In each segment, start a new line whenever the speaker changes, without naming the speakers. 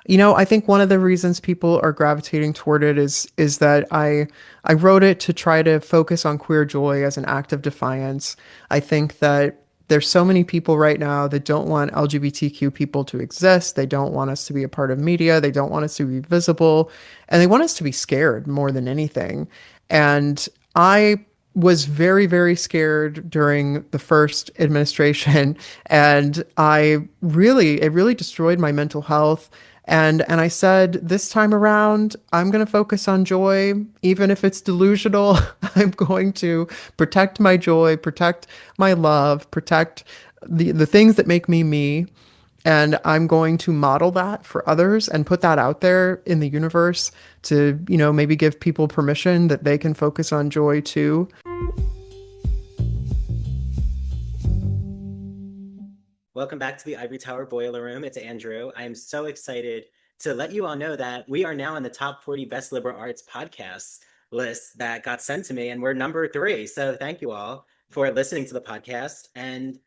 I think one of the reasons people are gravitating toward it is that I wrote it to try to focus on queer joy as an act of defiance. I think that there's so many people right now that don't want LGBTQ people to exist. They don't want us to be a part of media. They don't want us to be visible, and they want us to be scared more than anything. And I was very, very scared during the first administration, and it really destroyed my mental health. And I said, this time around, I'm going to focus on joy, even if it's delusional. I'm going to protect my joy, protect my love, protect the things that make me me. And I'm going to model that for others and put that out there in the universe to, maybe give people permission that they can focus on joy too.
Welcome back to the Ivory Tower Boiler Room. It's Andrew. I am so excited to let you all know that we are now in the top 40 best liberal arts podcasts list that got sent to me, and we're number 3. So thank you all for listening to the podcast. And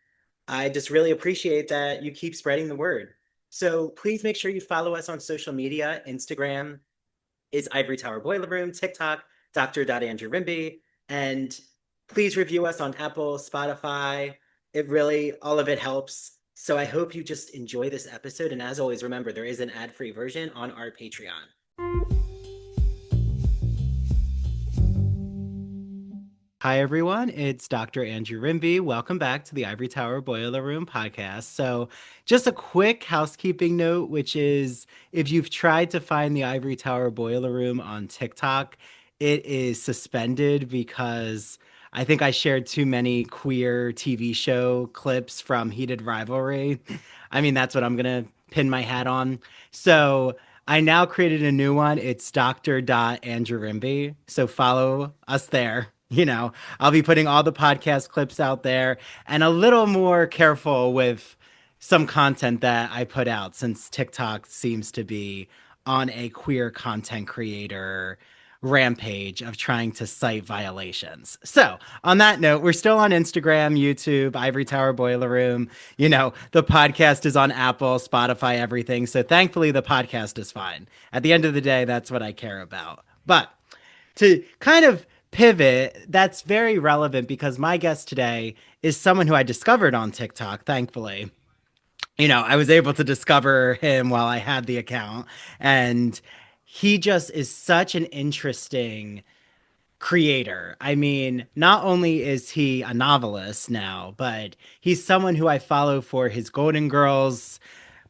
I just really appreciate that you keep spreading the word. So please make sure you follow us on social media. Instagram is Ivory Tower Boiler Room, TikTok, Dr. Andrew Rimby, and please review us on Apple, Spotify. It really, all of it helps. So I hope you just enjoy this episode. And as always, remember, there is an ad-free version on our Patreon. Hi, everyone. It's Dr. Andrew Rimby. Welcome back to the Ivory Tower Boiler Room podcast. So just a quick housekeeping note, which is if you've tried to find the Ivory Tower Boiler Room on TikTok, it is suspended because I think I shared too many queer TV show clips from Heated Rivalry. I mean, that's what I'm going to pin my hat on. So I now created a new one. It's Dr. Andrew Rimby. So follow us there. I'll be putting all the podcast clips out there and a little more careful with some content that I put out since TikTok seems to be on a queer content creator rampage of trying to cite violations. So on that note, we're still on Instagram, YouTube, Ivory Tower Boiler Room. The podcast is on Apple, Spotify, everything. So thankfully the podcast is fine. At the end of the day, that's what I care about. But to kind of pivot, that's very relevant because my guest today is someone who I discovered on TikTok, thankfully. I was able to discover him while I had the account, and he just is such an interesting creator. I mean, not only is he a novelist now, but he's someone who I follow for his Golden Girls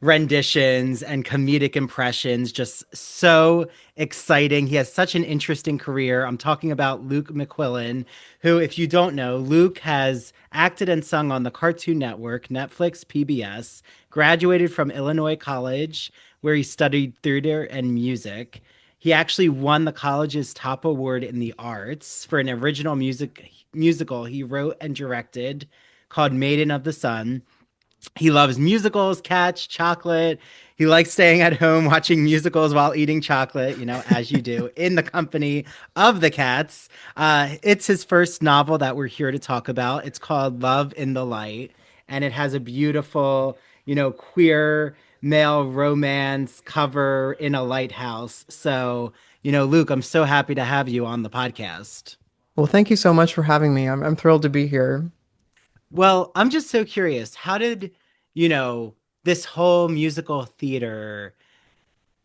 renditions and comedic impressions. Just so exciting. He has such an interesting career. I'm talking about Luke McQuillan, who, if you don't know, Luke has acted and sung on the Cartoon Network, Netflix, PBS, graduated from Illinois College, where he studied theater and music. He actually won the college's top award in the arts for an original musical he wrote and directed called Maiden of the Sun. He loves musicals, cats, chocolate. He likes staying at home watching musicals while eating chocolate, as you do, in the company of the cats. It's his first novel that we're here to talk about. It's called Love in the Light, and it has a beautiful, queer male romance cover in a lighthouse. So, Luke, I'm so happy to have you on the podcast.
Well, thank you so much for having me. I'm thrilled to be here.
Well, I'm just so curious. How did, this whole musical theater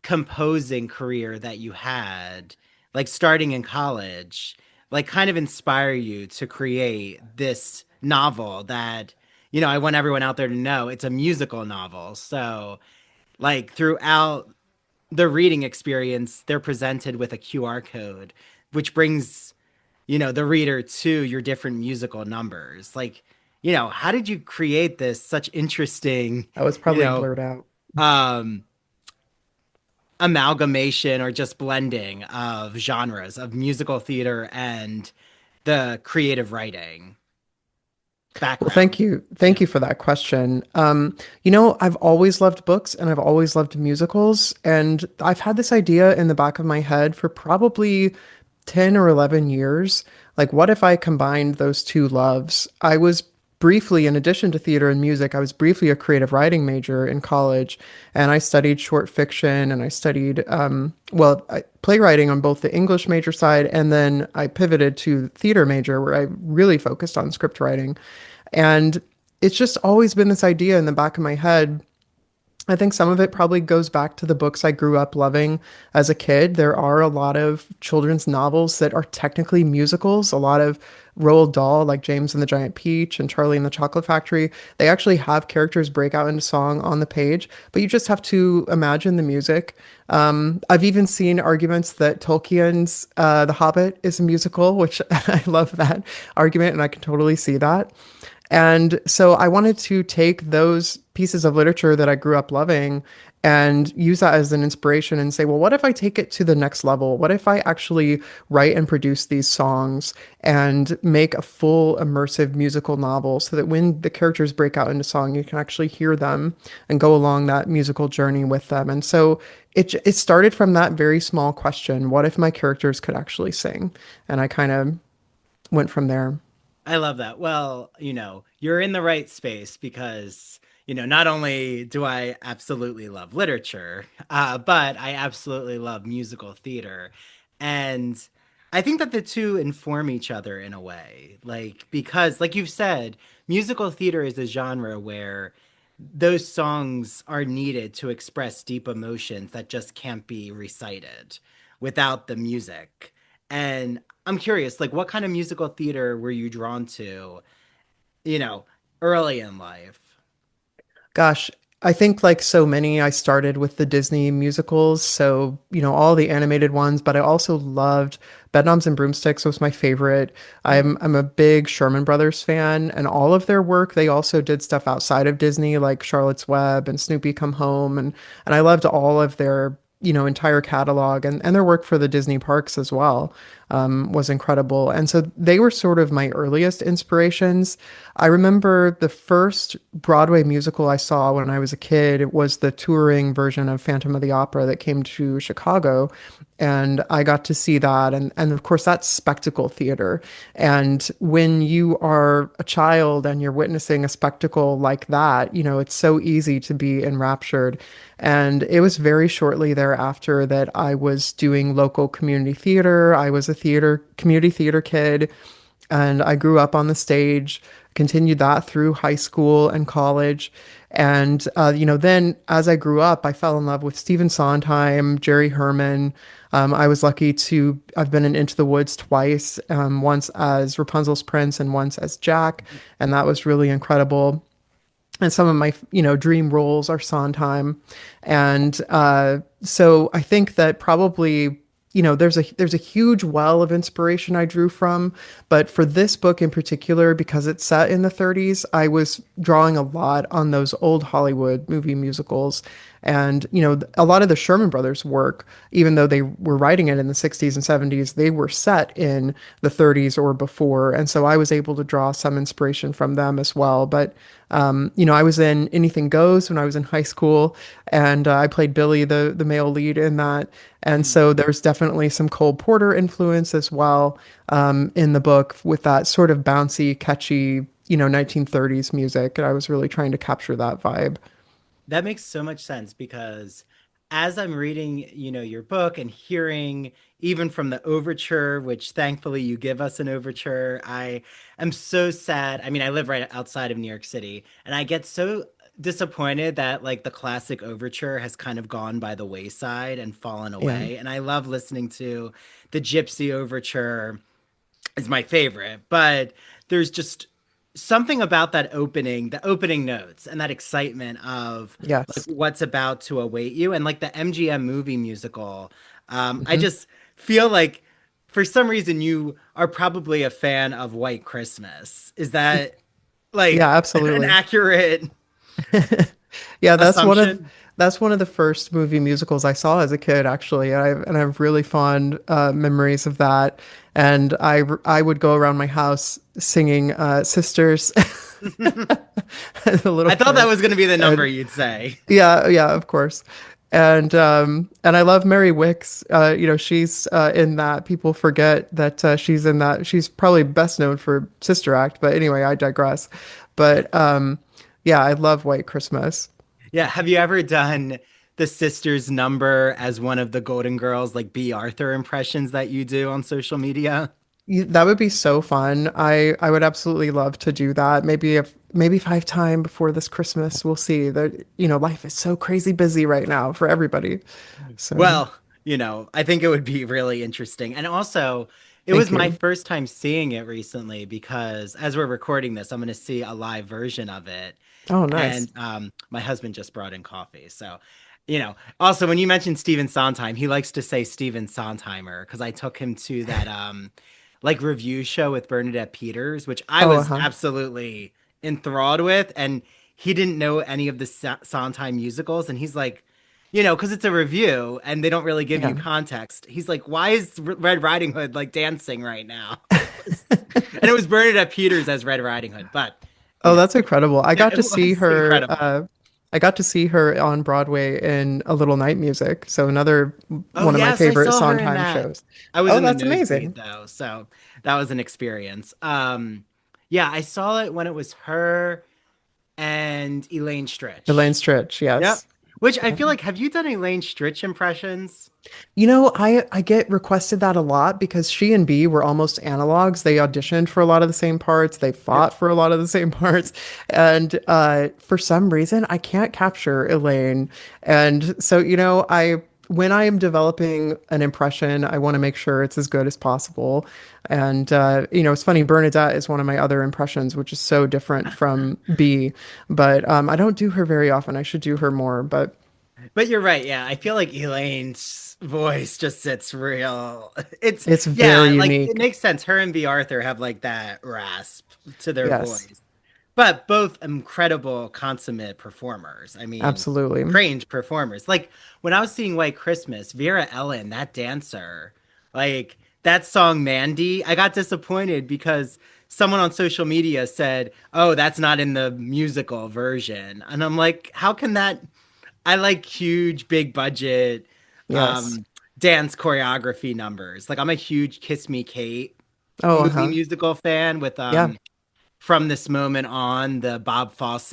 composing career that you had, like starting in college, like kind of inspire you to create this novel that, I want everyone out there to know it's a musical novel. So, like throughout the reading experience, they're presented with a QR code, which brings, the reader to your different musical numbers. Like, how did you create this such interesting,
I was probably blurred out.
um, amalgamation or just blending of genres of musical theater and the creative writing
Well,
background?
thank you. Thank you for that question. I've always loved books and I've always loved musicals. And I've had this idea in the back of my head for probably 10 or 11 years. Like, what if I combined those two loves? I was briefly, in addition to theater and music, I was briefly a creative writing major in college, and I studied short fiction and I studied, playwriting on both the English major side, and then I pivoted to theater major where I really focused on script writing. And it's just always been this idea in the back of my head. I think some of it probably goes back to the books I grew up loving as a kid. There are a lot of children's novels that are technically musicals. A lot of Roald Dahl, like James and the Giant Peach and Charlie and the Chocolate Factory, they actually have characters break out into song on the page, but you just have to imagine the music. I've even seen arguments that Tolkien's The Hobbit is a musical, which I love that argument, and I can totally see that. And so I wanted to take those pieces of literature that I grew up loving and use that as an inspiration and say, well, what if I take it to the next level? What if I actually write and produce these songs and make a full immersive musical novel so that when the characters break out into song, you can actually hear them and go along that musical journey with them. And so it started from that very small question, what if my characters could actually sing? And I kind of went from there.
I love that. Well, you're in the right space because, not only do I absolutely love literature, but I absolutely love musical theater. And I think that the two inform each other in a way. Like, because, like you've said, musical theater is a genre where those songs are needed to express deep emotions that just can't be recited without the music. And I'm curious, like, what kind of musical theater were you drawn to, you know, early in life?
Gosh, I think like so many, I started with the Disney musicals. So, all the animated ones, but I also loved Bedknobs and Broomsticks was my favorite. I'm a big Sherman Brothers fan, and all of their work, they also did stuff outside of Disney, like Charlotte's Web and Snoopy Come Home, and I loved all of their entire catalog, and their work for the Disney parks as well was incredible. And so they were sort of my earliest inspirations. I remember the first Broadway musical I saw when I was a kid. It was the touring version of Phantom of the Opera that came to Chicago. And I got to see that. And of course, that's spectacle theater. And when you are a child and you're witnessing a spectacle like that, it's so easy to be enraptured. And it was very shortly thereafter that I was doing local community theater. I was a community theater kid, and I grew up on the stage, continued that through high school and college. And, then as I grew up, I fell in love with Stephen Sondheim, Jerry Herman. I've been in Into the Woods twice, once as Rapunzel's prince and once as Jack. And that was really incredible. And some of my dream roles are Sondheim. And so I think that probably there's a huge well of inspiration I drew from, but for this book in particular, because it's set in the 30s, I was drawing a lot on those old Hollywood movie musicals. And, a lot of the Sherman Brothers work, even though they were writing it in the 60s and 70s, they were set in the 30s or before. And so I was able to draw some inspiration from them as well. But, I was in Anything Goes when I was in high school, and I played Billy, the male lead in that. And so there's definitely some Cole Porter influence as well, in the book with that sort of bouncy, catchy, 1930s music. And I was really trying to capture that vibe.
That makes so much sense because as I'm reading, your book and hearing even from the overture, which thankfully you give us an overture, I am so sad. I mean, I live right outside of New York City, and I get so disappointed that like the classic overture has kind of gone by the wayside and fallen
Yeah.
away. And I love listening to the Gypsy overture is my favorite, but there's just something about that opening, the opening notes and that excitement of like
Yes.
what's about to await you and like the MGM movie musical. I
Hmm.
just feel like for some reason you are probably a fan of White Christmas. Is that
Yeah,
like an
absolutely.
accurate
Yeah,
assumption?
that's one of the first movie musicals I saw as a kid, actually. And I have really fond memories of that. And I would go around my house singing "Sisters" as a little
I thought that
kid.
was going to be the number
And
you'd say.
yeah, yeah, of course. And I love Mary Wicks. She's in that. People forget that she's in that. She's probably best known for Sister Act, but anyway, I digress. But yeah, I love White Christmas.
Yeah, have you ever done the sister's number as one of the Golden Girls, like B. Arthur impressions that you do on social media?
That would be so fun. I would absolutely love to do that. Maybe if I have time before this Christmas, we'll see. That life is so crazy busy right now for everybody. So
Well, I think it would be really interesting. And also, it
thank
was my
you.
first time seeing it recently because as we're recording this, I'm going to see a live version of it.
Oh, nice.
And my husband just brought in coffee. So, also when you mentioned Stephen Sondheim, he likes to say Stephen Sondheimer because I took him to that like review show with Bernadette Peters, which I
Oh,
was
uh-huh.
absolutely enthralled with. And he didn't know any of the Sondheim musicals. And he's like, because it's a review and they don't really give you
Yeah.
context. He's like, why is Red Riding Hood like dancing right now? And it was Bernadette Peters as Red Riding Hood, but
Oh, that's incredible.
it was incredible.
I got to see her on Broadway in A Little Night Music. So another
Oh
one of my
yes, I
favorite
saw her in
Sondheim
that.
shows.
I was
Oh,
in the
that's
nosebleed
amazing.
though, so that was an experience. Yeah, I saw it when it was her and Elaine
Elaine
Stritch.
Stritch,
Yep.
yes.
Which I feel like, have you done Elaine Stritch impressions?
I get requested that a lot because she and B were almost analogs. They auditioned for a lot of the same parts. They
Yep.
fought for a lot of the same parts. And for some reason, I can't capture Elaine. And so, I when I am developing an impression, I want to make sure it's as good as possible. And it's funny, Bernadette is one of my other impressions, which is so different from B. But I don't do her very often. I should do her more. But
But you're right. Yeah, I feel like Elaine's voice just sits real. It's
it's
yeah,
very
like it
unique.
makes sense. Her and B. Arthur have like that rasp to their
Yes,
voice. But both incredible consummate performers. I mean,
absolutely.
trained performers. Like when I was seeing White Christmas, Vera Ellen, that dancer, like that song Mandy, I got disappointed because someone on social media said, "Oh, that's not in the musical version." And I'm like, "How can that I like huge big budget
Yes.
um dance choreography numbers. Like I'm a huge Kiss Me Kate
Oh,
movie
uh-huh.
musical fan with
Yeah.
From This Moment On, the Bob Fosse,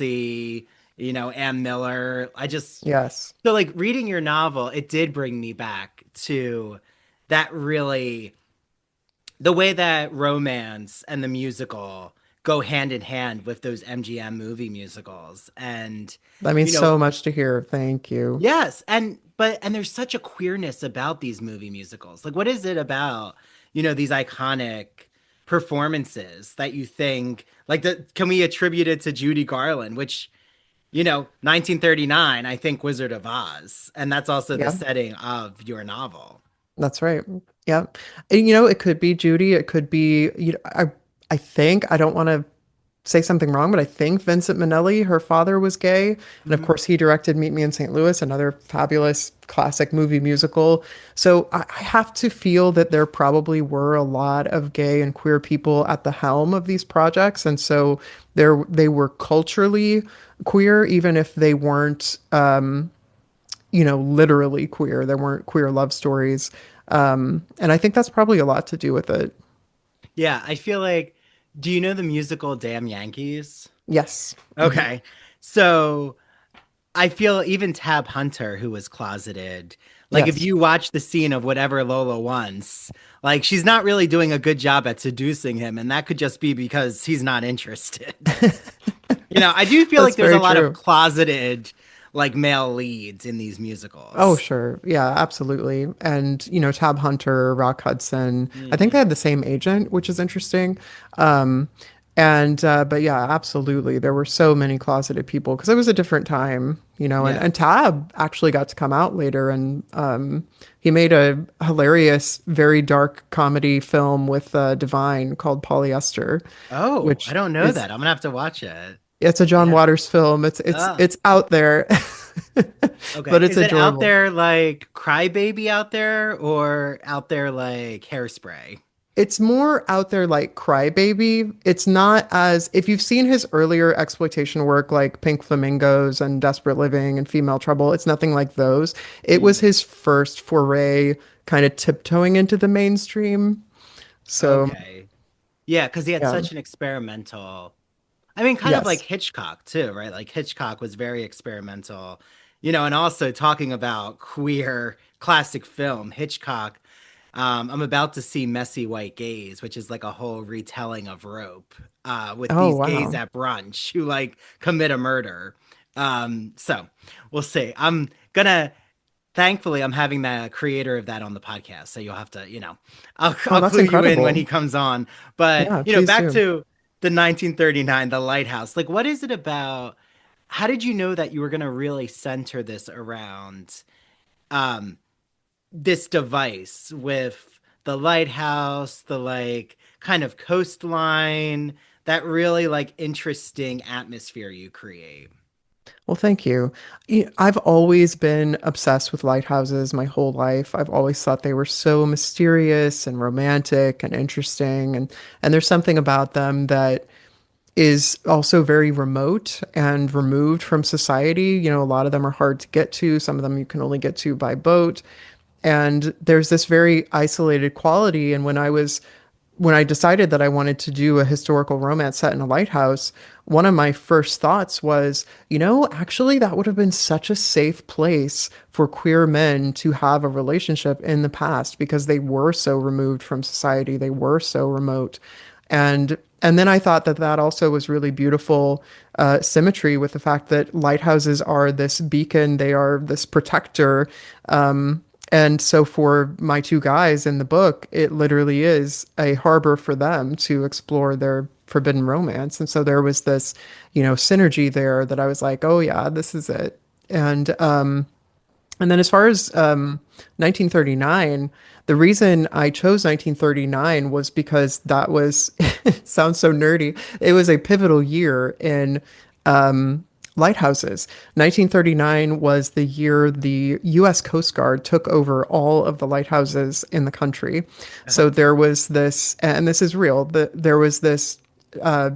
Ann Miller. I just
Yes.
so like reading your novel, it did bring me back to that really the way that romance and the musical go hand in hand with those MGM movie musicals. And,
That means
you know,
so much to hear. Thank you.
yes, and there's such a queerness about these movie musicals. Like what is it about, these iconic performances that you think like can we attribute it to Judy Garland, which 1939, I think Wizard of Oz, and that's also the
Yeah,
setting of your novel.
that's right. Yeah. And, it could be Judy. It could be, I think, I don't want to say something wrong, but I think Vincent Minnelli, her father was gay. And of
Mhm.
course, he directed Meet Me in St. Louis, another fabulous classic movie musical. So I have to feel that there probably were a lot of gay and queer people at the helm of these projects. And so they were culturally queer, even if they weren't, literally queer. There weren't queer love stories. And I think that's probably a lot to do with it.
Yeah, I feel like do you know the musical Damn Yankees?
Yes. Hmm.
Okay. So I feel even Tab Hunter, who was closeted, like if
Yes.
you watch the scene of Whatever Lola Wants, like she's not really doing a good job at seducing him, and that could just be because he's not interested. I do feel
That's
like there's a
very
lot of
true.
closeted, like male leads in these
Oh,
musicals.
sure. Yeah, absolutely. And, Tab Hunter, Rock Hudson, I think they
Hmm.
had the same agent, which is interesting. Um, but yeah, absolutely. There were so many closeted people because it was a different time,
Yeah.
and Tab actually got to come out later and he made a hilarious, very dark comedy film with Divine called Polyester,
Oh, I
which
don't know
is
that. I'm gonna have to watch it.
it's a John
Yeah.
Waters film. It's
Ah,
it's out there,
okay.
but it's
Is it out
enjoyable.
there like Crybaby out there or out there like Hairspray?
it's more out there like Crybaby. It's not as if you've seen his earlier exploitation work like Pink Flamingos and Desperate Living and Female Trouble, it's nothing like those. It was
Mm,
his first foray kind of tiptoeing into the mainstream. So,
okay. Yeah, because he had
yeah.
such an experimental, I mean, kind of like
Yes.
Hitchcock too, right? Like Hitchcock was very experimental, you know, and also talking about queer classic film, Hitchcock. I'm about to see Messy White Gaze, which is like a whole retelling of Rope, with
Oh,
these gays
wow.
at brunch who like commit a murder. So we'll see. Thankfully, I'm having the creator of that on the podcast, so you'll have to,
Oh,
I'll
that's
clue you in when he
incredible.
comes on. But
Yeah, please
back
do.
to the 1939, the lighthouse. Like, what is it about? How did you know that you were going to really center this around um, this device with the lighthouse, the like kind of coastline, that really like interesting atmosphere you create?
Well, thank you. I've always been obsessed with lighthouses my whole life. I've always thought they were so mysterious and romantic and interesting, and there's something about them that is also very remote and removed from society. You know, a lot of them are hard to get to. Some of them you can only get to by boat. And there's this very isolated quality. And when I decided that I wanted to do a historical romance set in a lighthouse, one of my first thoughts was, actually, that would have been such a safe place for queer men to have a relationship in the past because they were so removed from society, they were so remote. And then I thought that that also was really beautiful symmetry with the fact that lighthouses are this beacon, they are this protector. And so for my two guys in the book, it literally is a harbor for them to explore their forbidden romance. And so there was this, synergy there that I was like, oh yeah, this is it. And then as far as 1939, the reason I chose 1939 was because that was, it sounds so nerdy, it was a pivotal year in lighthouses. 1939 was the year the U.S. Coast Guard took over all of the lighthouses in the country. So there was this, and this is real, there was this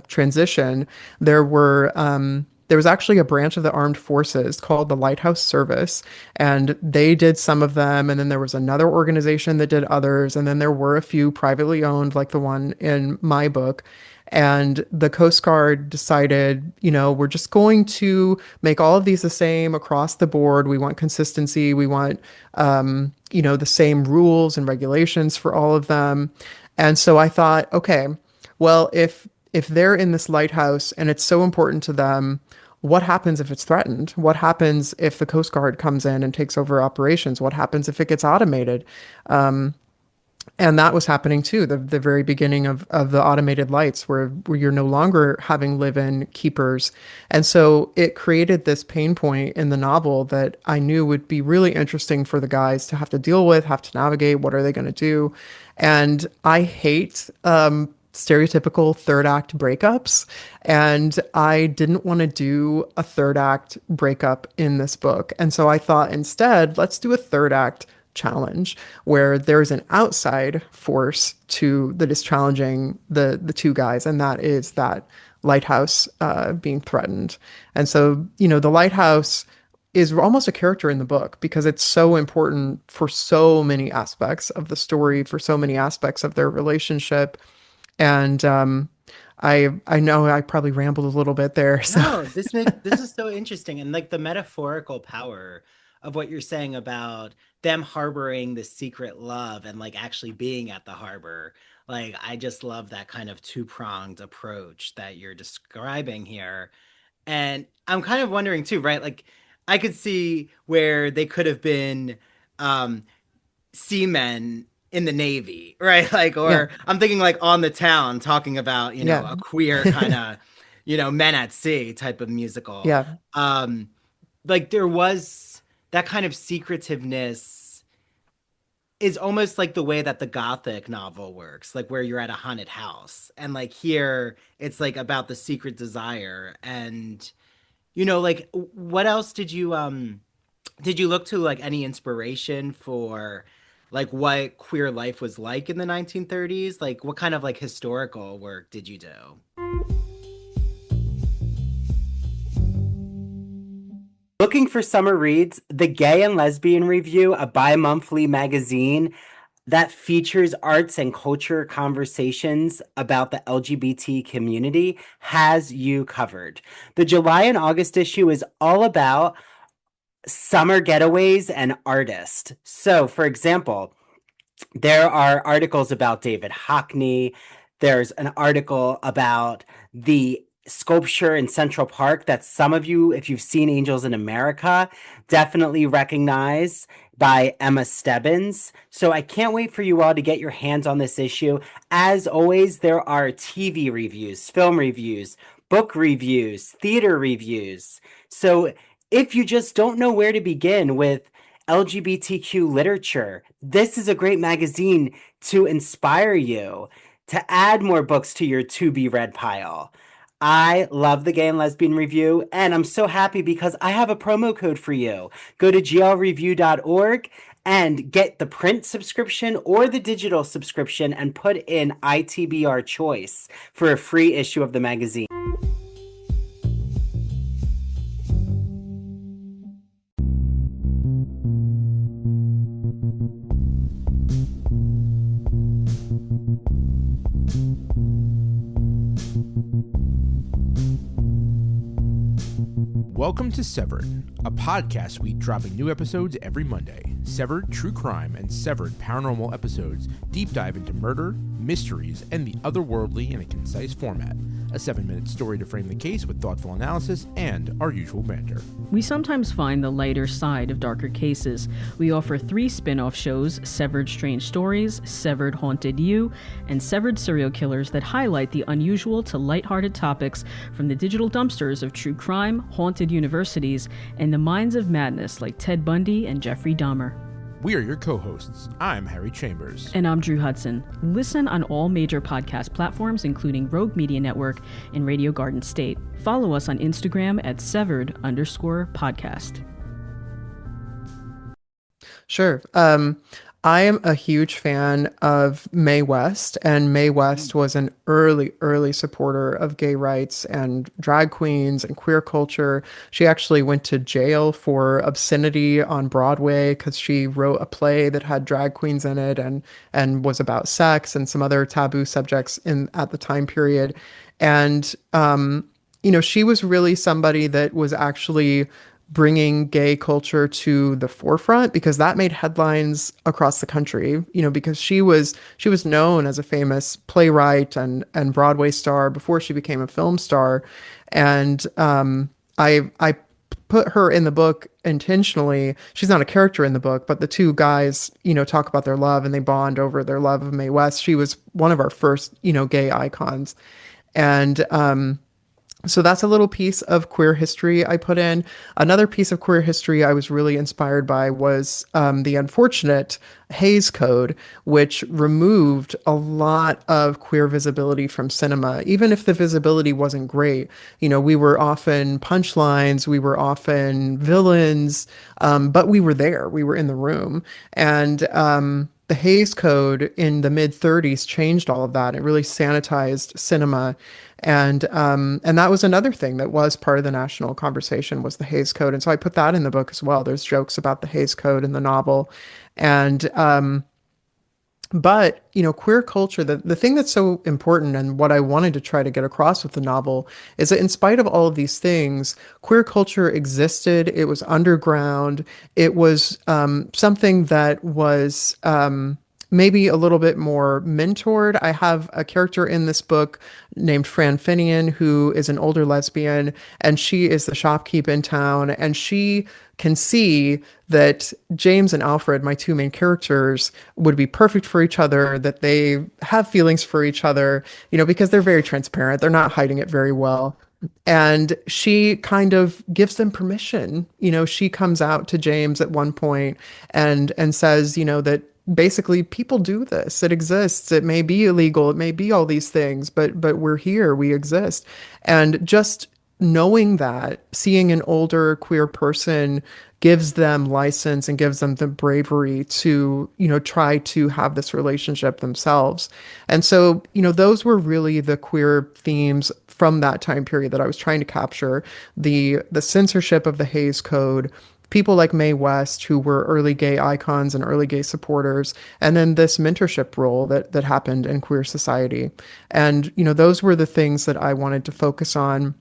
transition. There was actually a branch of the armed forces called the Lighthouse Service, and they did some of them, and then there was another organization that did others, and then there were a few privately owned, like the one in my book. And the Coast Guard decided, we're just going to make all of these the same across the board. We want consistency. We want, the same rules and regulations for all of them. And so I thought, okay, well, if they're in this lighthouse and it's so important to them, what happens if it's threatened? What happens if the Coast Guard comes in and takes over operations? What happens if it gets automated? And that was happening too, the very beginning of the automated lights where you're no longer having live-in keepers. And so it created this pain point in the novel that I knew would be really interesting for the guys to have to deal with, have to navigate. What are they going to do? And I hate stereotypical third act breakups. And I didn't want to do a third act breakup in this book. And so I thought instead, let's do a third act challenge where there's an outside force to that is challenging the two guys, and that is that lighthouse being threatened. And so, the lighthouse is almost a character in the book because it's so important for so many aspects of the story, for so many aspects of their relationship. And I know I probably rambled a little bit there. So
No, this is so interesting, and like the metaphorical power of what you're saying about them harboring the secret love and like actually being at the harbor. Like I just love that kind of two-pronged approach that you're describing here. And I'm kind of wondering too, right? Like I could see where they could have been um seamen in the Navy, right? Like,
yeah,
or I'm thinking like On the Town, talking about,
yeah,
a queer kind of, men at sea type of musical.
yeah,
Um, like there was that kind of secretiveness is almost like the way that the gothic novel works, like where you're at a haunted house. And like here, it's like about the secret desire. And, like what else did you look to like any inspiration for like what queer life was like in the 1930s? Like what kind of like historical work did you do? Looking for summer reads, The Gay and Lesbian Review, a bi-monthly magazine that features arts and culture conversations about the LGBT community, has you covered. The July and August issue is all about summer getaways and artists. So, for example, there are articles about David Hockney. There's an article about the sculpture in Central Park that some of you, if you've seen Angels in America, definitely recognize, by Emma Stebbins. So I can't wait for you all to get your hands on this issue. As always, there are TV reviews, film reviews, book reviews, theater reviews. So if you just don't know where to begin with LGBTQ literature, this is a great magazine to inspire you to add more books to your to be read pile. I love the Gay and Lesbian Review, and I'm so happy because I have a promo code for you. Go to glreview.org and get the print subscription or the digital subscription and put in ITBR choice for a free issue of the magazine.
Welcome to Severed, a podcast week dropping new episodes every Monday. Severed True Crime and Severed Paranormal episodes deep dive into murder, mysteries, and the otherworldly in a concise format. A 7-minute story to frame the case with thoughtful analysis and our usual banter.
We sometimes find the lighter side of darker cases. We offer 3 spin-off shows, Severed Strange Stories, Severed Haunted You, and Severed Serial Killers that highlight the unusual to lighthearted topics from the digital dumpsters of true crime, haunted universities, and the minds of madness like Ted Bundy and Jeffrey Dahmer.
We are your co-hosts. I'm Harry Chambers.
And I'm Drew Hudson. Listen on all major podcast platforms, including Rogue Media Network and Radio Garden State. Follow us on Instagram at severed_podcast.
Sure. I am a huge fan of Mae West, and Mae West was an early supporter of gay rights and drag queens and queer culture. She actually went to jail for obscenity on Broadway because she wrote a play that had drag queens in it and was about sex and some other taboo subjects in at the time period. And she was really somebody that was actually bringing gay culture to the forefront because that made headlines across the country, because she was known as a famous playwright and Broadway star before she became a film star. And I put her in the book intentionally. She's not a character in the book, but the two guys, talk about their love and they bond over their love of Mae West. She was one of our first, gay icons. And so that's a little piece of queer history I put in. Another piece of queer history I was really inspired by was the unfortunate Hays Code, which removed a lot of queer visibility from cinema. Even if the visibility wasn't great, we were often punchlines, we were often villains, but we were there, we were in the room. And the Hays Code in the mid-30s changed all of that. It really sanitized cinema. And that was another thing that was part of the national conversation was the Hays Code. And so I put that in the book as well. There's jokes about the Hays Code in the novel. And but queer culture, the thing that's so important and what I wanted to try to get across with the novel is that in spite of all of these things, queer culture existed. It was underground. It was something that was maybe a little bit more mentored. I have a character in this book named Fran Finian, who is an older lesbian, and she is the shopkeep in town, and she can see that James and Alfred, my two main characters, would be perfect for each other, that they have feelings for each other, because they're very transparent. They're not hiding it very well. And she kind of gives them permission. She comes out to James at one point and says, that basically people do this. It exists. It may be illegal. It may be all these things, but we're here. We exist. And just knowing that, seeing an older queer person gives them license and gives them the bravery to, try to have this relationship themselves. And so, those were really the queer themes from that time period that I was trying to capture. The censorship of the Hays Code, people like Mae West, who were early gay icons and early gay supporters, and then this mentorship role that happened in queer society. And, those were the things that I wanted to focus on.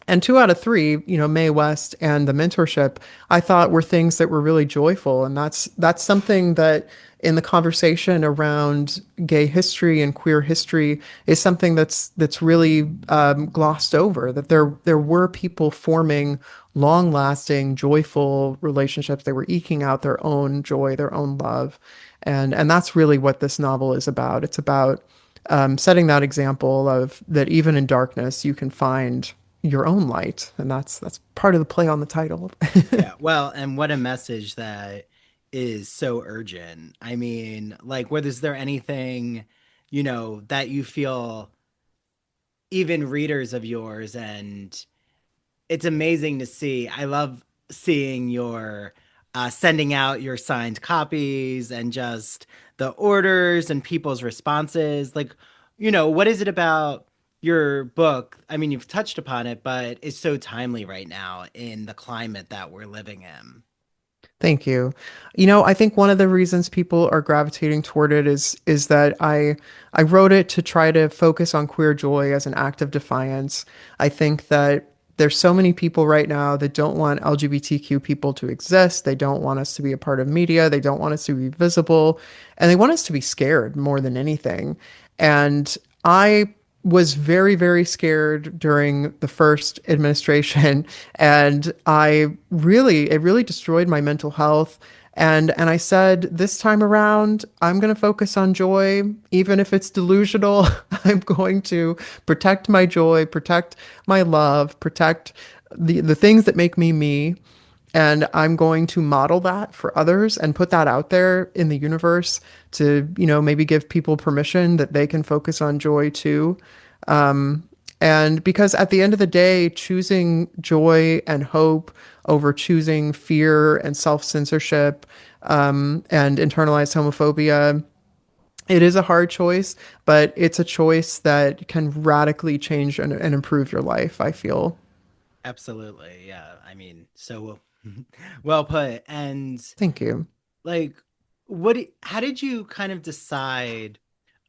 And two out of three, Mae West and the mentorship, I thought were things that were really joyful. And that's something that in the conversation around gay history and queer history is something that's really glossed over. That there were people forming long-lasting, joyful relationships. They were eking out their own joy, their own love, and that's really what this novel is about. It's about setting that example of that even in darkness you can find your own light, and that's part of the play on the title.
Yeah, well, and what a message that is so urgent. I mean, like, is there anything, that you feel even readers of yours, and it's amazing to see. I love seeing your sending out your signed copies and just the orders and people's responses. Like, what is it about your book? I mean, you've touched upon it, but it's so timely right now in the climate that we're living in.
Thank you. I think one of the reasons people are gravitating toward it is that I wrote it to try to focus on queer joy as an act of defiance. I think that there's so many people right now that don't want LGBTQ people to exist. They don't want us to be a part of media. They don't want us to be visible, and they want us to be scared more than anything. And I was very, very scared during the first administration, and it really destroyed my mental health. And I said, this time around, I'm going to focus on joy, even if it's delusional. I'm going to protect my joy, protect my love, protect the things that make me me. And I'm going to model that for others and put that out there in the universe to, maybe give people permission that they can focus on joy too. And because at the end of the day, choosing joy and hope over choosing fear and self-censorship, and internalized homophobia, it is a hard choice, but it's a choice that can radically change and improve your life, I feel.
Absolutely. Yeah. I mean, so well put. And
Thank you.
like, how did you kind of decide,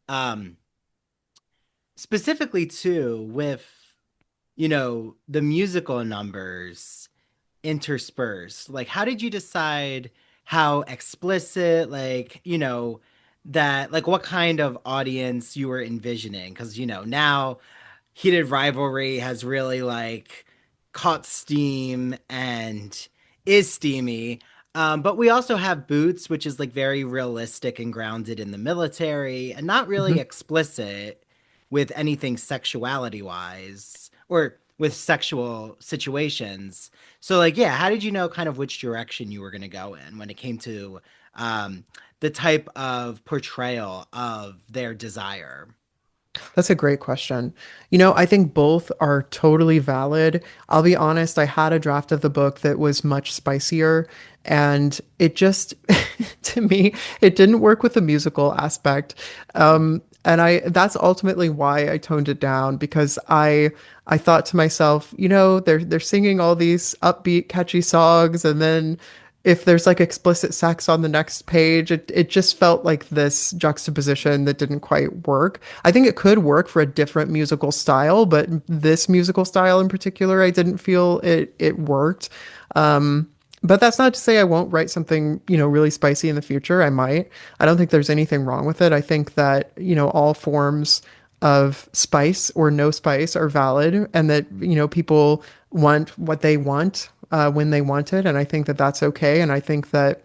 um, specifically too, with, the musical numbers interspersed? Like, how did you decide how explicit, like, that, like, what kind of audience you were envisioning? Because, now Heated Rivalry has really, like, caught steam and is steamy. But we also have Boots, which is like very realistic and grounded in the military and not really
Mhm.
explicit with anything sexuality wise or with sexual situations. So, like, yeah, how did you know kind of which direction you were going to go in when it came to um, the type of portrayal of their desire?
That's a great question. I think both are totally valid. I'll be honest, I had a draft of the book that was much spicier, and it just, to me, it didn't work with the musical aspect. And that's ultimately why I toned it down, because I thought to myself, they're singing all these upbeat, catchy songs, and then if there's like explicit sex on the next page, it just felt like this juxtaposition that didn't quite work. I think it could work for a different musical style, but this musical style in particular, I didn't feel it worked. But that's not to say I won't write something, really spicy in the future. I might. I don't think there's anything wrong with it. I think that, all forms of spice or no spice are valid, and that, people want what they want when they want it. And I think that that's okay. And I think that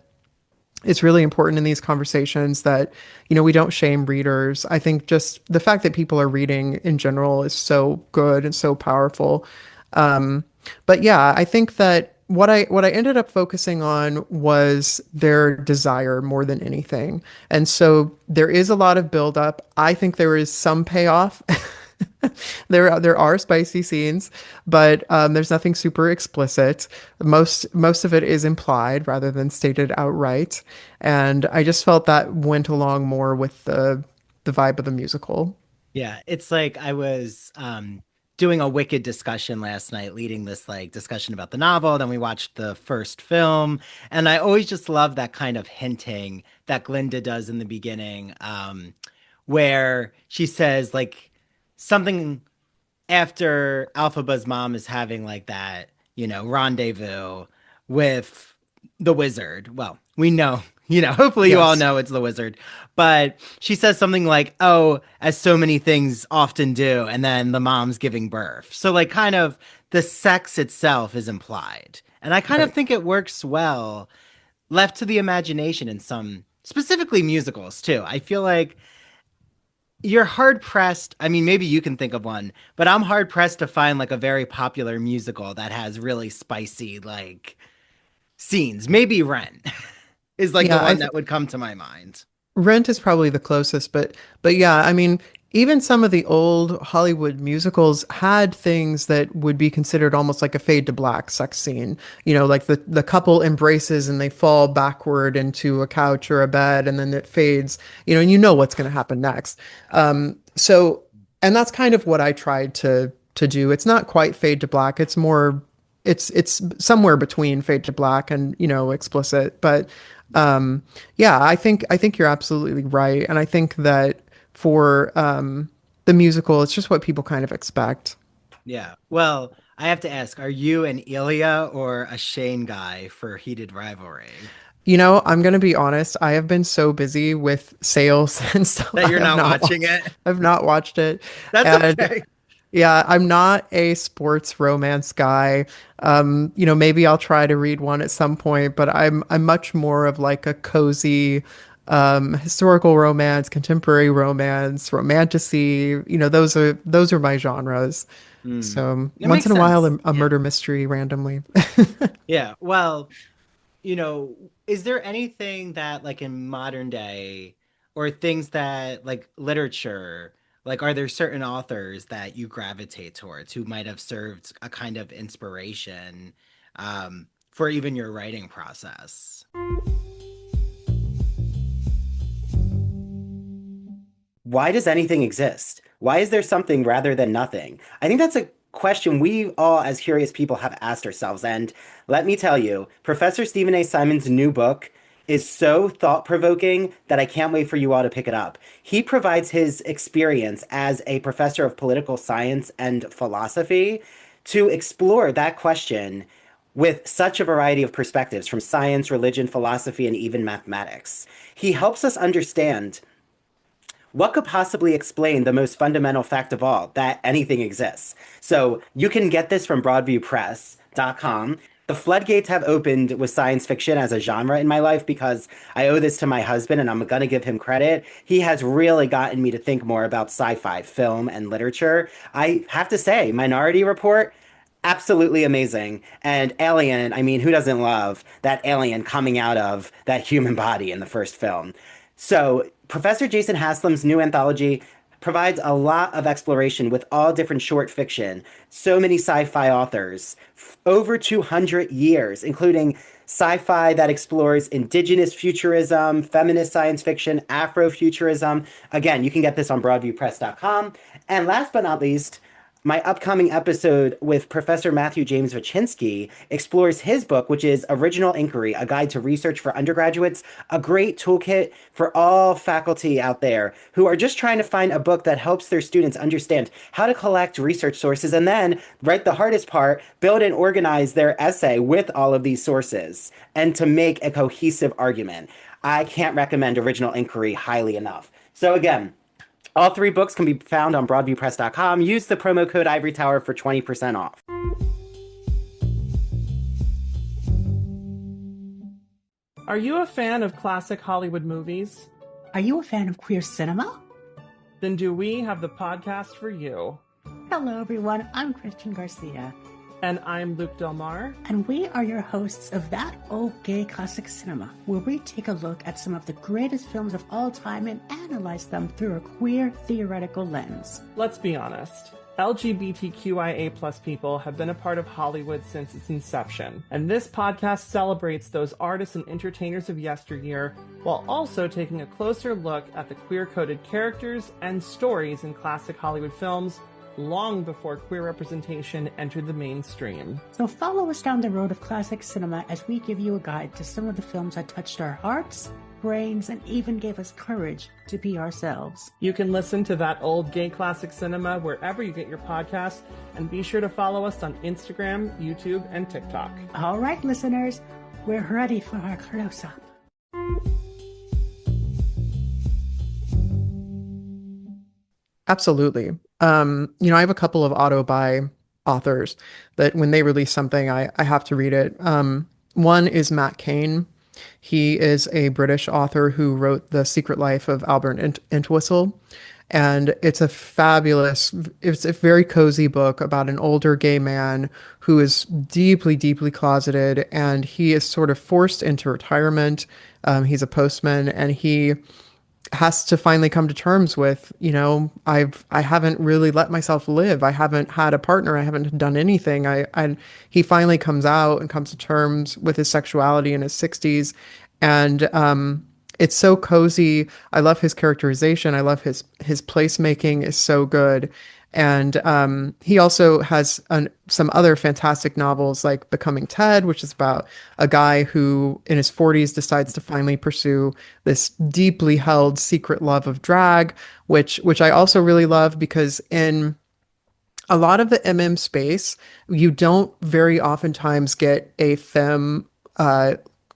it's really important in these conversations that, we don't shame readers. I think just the fact that people are reading in general is so good and so powerful. Um, but yeah, I think that what I ended up focusing on was their desire more than anything. And so there is a lot of buildup. I think there is some payoff. There are spicy scenes, but there's nothing super explicit. Most of it is implied rather than stated outright, and I just felt that went along more with the vibe of the musical.
Yeah, it's like I was doing a Wicked discussion last night, leading this like discussion about the novel. Then we watched the first film, and I always just love that kind of hinting that Glinda does in the beginning, where she says like something after Alphaba's mom is having like that, rendezvous with the wizard. Well, we know, hopefully you all
Yes.
know it's the wizard. But she says something like, oh, as so many things often do. And then the mom's giving birth. So, like, kind of the sex itself is implied. And I kind of
Right.
think it works well left to the imagination in some, specifically musicals, too. I feel like you're hard pressed. I mean, maybe you can think of one, but I'm hard pressed to find like a very popular musical that has really spicy like scenes. Maybe Rent is like the
Yeah,
one that would come to my mind.
Rent is probably the closest, but yeah, I mean, even some of the old Hollywood musicals had things that would be considered almost like a fade to black sex scene. Like the couple embraces and they fall backward into a couch or a bed, and then it fades. And you know what's going to happen next. So, and that's kind of what I tried to do. It's not quite fade to black. It's more, it's somewhere between fade to black and explicit, but. Yeah, I think you're absolutely right, and I think that for the musical, it's just what people kind of expect.
Yeah. Well, I have to ask, are you an Ilya or a Shane guy for Heated Rivalry?
I'm gonna be honest. I have been so busy with sales and stuff.
That you're not watching it?
I've not watched it,
That's
and
okay.
yeah, I'm not a sports romance guy. Maybe I'll try to read one at some point, but I'm much more of like a cozy historical romance, contemporary romance, romantasy. Those are my genres.
Hmm.
So
That
once
makes
in a while,
sense.
a
Yeah.
murder mystery randomly.
Yeah. Well, is there anything that like in modern day or things that like literature, like are there certain authors that you gravitate towards who might have served a kind of inspiration for even your writing process?
Why does anything exist? Why is there something rather than nothing? I think that's a question we all, as curious people, have asked ourselves. And let me tell you, Professor Stephen A. Simon's new book is so thought provoking that I can't wait for you all to pick it up. He provides his experience as a professor of political science and philosophy to explore that question with such a variety of perspectives from science, religion, philosophy, and even mathematics. He helps us understand what could possibly explain the most fundamental fact of all, that anything exists. So you can get this from broadviewpress.com. The floodgates have opened with science fiction as a genre in my life because I owe this to my husband and I'm going to give him credit. He has really gotten me to think more about sci-fi, film, and literature. I have to say, Minority Report, absolutely amazing. And Alien, I mean, who doesn't love that alien coming out of that human body in the first film? So, Professor Jason Haslam's new anthology provides a lot of exploration with all different short fiction, so many sci-fi authors, over 200 years, including sci-fi that explores indigenous futurism, feminist science fiction, Afrofuturism. Again, you can get this on broadviewpress.com. And last but not least, my upcoming episode with Professor Matthew James Vachinsky explores his book, which is Original Inquiry, a guide to research for undergraduates, a great toolkit for all faculty out there who are just trying to find a book that helps their students understand how to collect research sources and then, right, the hardest part, build and organize their essay with all of these sources and to make a cohesive argument. I can't recommend Original Inquiry highly enough. So again, all three books can be found on broadviewpress.com. Use the promo code Ivory Tower for 20% off.
Are you a fan of classic Hollywood movies?
Are you a fan of queer cinema?
Then do we have the podcast for you.
Hello, everyone. I'm Christian Garcia.
And I'm Luke Delmar.
And we are your hosts of That Old Gay Classic Cinema, where we take a look at some of the greatest films of all time and analyze them through a queer theoretical lens.
Let's be honest. LGBTQIA plus people have been a part of Hollywood since its inception, and this podcast celebrates those artists and entertainers of yesteryear while also taking a closer look at the queer-coded characters and stories in classic Hollywood films long before queer representation entered the mainstream.
So follow us down the road of classic cinema as we give you a guide to some of the films that touched our hearts, brains, and even gave us courage to be ourselves.
You can listen to That Old Gay Classic Cinema wherever you get your podcasts, and be sure to follow us on Instagram, YouTube, and TikTok.
All right, listeners, we're ready for our close-up.
Absolutely. I have a couple of auto-buy authors that when they release something, I have to read it. One is Matt Cain. He is a British author who wrote The Secret Life of Albert Entwistle. And it's a very cozy book about an older gay man who is deeply, deeply closeted, and he is sort of forced into retirement. He's a postman, and he has to finally come to terms with, I haven't really let myself live. I haven't had a partner. I haven't done anything. He finally comes out and comes to terms with his sexuality in his 60s. And it's so cozy. I love his characterization. I love his placemaking is so good. And he also has some other fantastic novels like Becoming Ted, which is about a guy who in his 40s decides to finally pursue this deeply held secret love of drag, which I also really love because in a lot of the MM space, you don't very oftentimes get a femme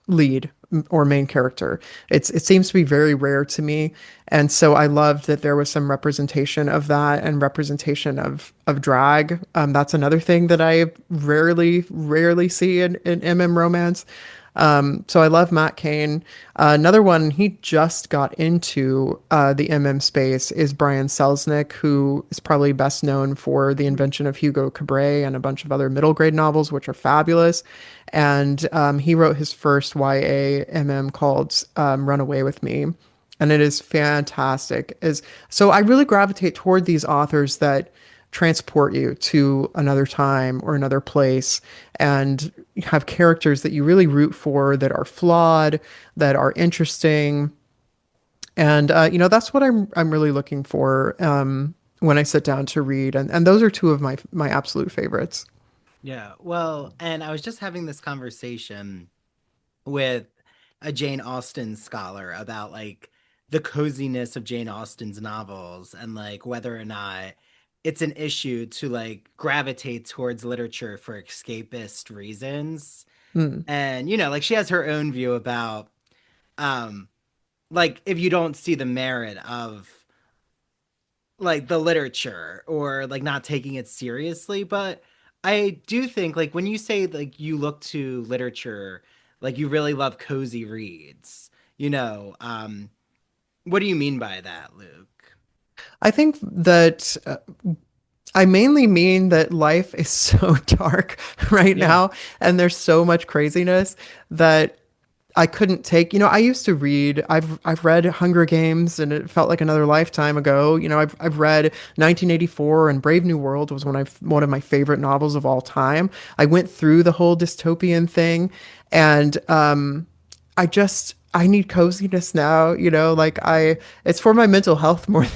lead or main character. It seems to be very rare to me. And so I loved that there was some representation of that and representation of drag. That's another thing that I rarely see in MM romance. So I love Matt Cain. Another one, he just got into the MM space is Brian Selznick, who is probably best known for the invention of Hugo Cabret and a bunch of other middle grade novels, which are fabulous. And he wrote his first YA MM called Run Away With Me. And it is fantastic. So I really gravitate toward these authors that transport you to another time or another place and have characters that you really root for, that are flawed, that are interesting. And that's what I'm really looking for when I sit down to read. And those are two of my absolute favorites.
Yeah, well, and I was just having this conversation with a Jane Austen scholar about like the coziness of Jane Austen's novels and like whether or not it's an issue to like gravitate towards literature for escapist reasons. And like she has her own view about like if you don't see the merit of like the literature or like not taking it seriously. But I do think like when you say like you look to literature, like you really love cozy reads, what do you mean by that, Luke?
I think that I mainly mean that life is so dark right now, and there's so much craziness that I couldn't take. I used to read. I've read Hunger Games, and it felt like another lifetime ago. I've read 1984, and Brave New World was one of my favorite novels of all time. I went through the whole dystopian thing, and I need coziness now, it's for my mental health more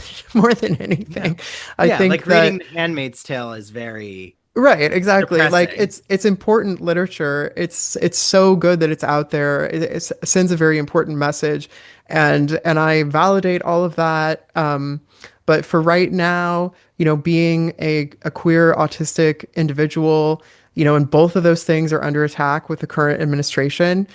than anything.
Yeah.
I think
like
that
reading The Handmaid's Tale is very
right, exactly.
depressing.
Like it's important literature. It's so good that it's out there. It sends a very important message, and I validate all of that. But for right now, being a queer autistic individual, and both of those things are under attack with the current administration.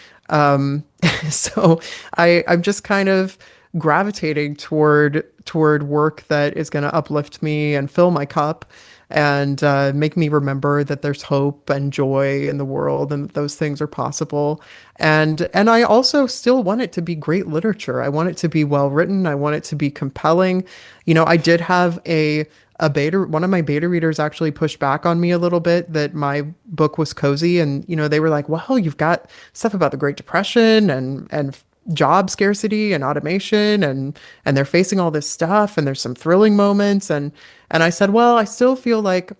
So I'm just kind of gravitating toward work that is going to uplift me and fill my cup and make me remember that there's hope and joy in the world and that those things are possible. And I also still want it to be great literature. I want it to be well written. I want it to be compelling. I did have a one of my beta readers actually pushed back on me a little bit that my book was cozy, and they were like, well, you've got stuff about the Great Depression and job scarcity and automation, and they're facing all this stuff, and there's some thrilling moments, and I said, well, I still feel like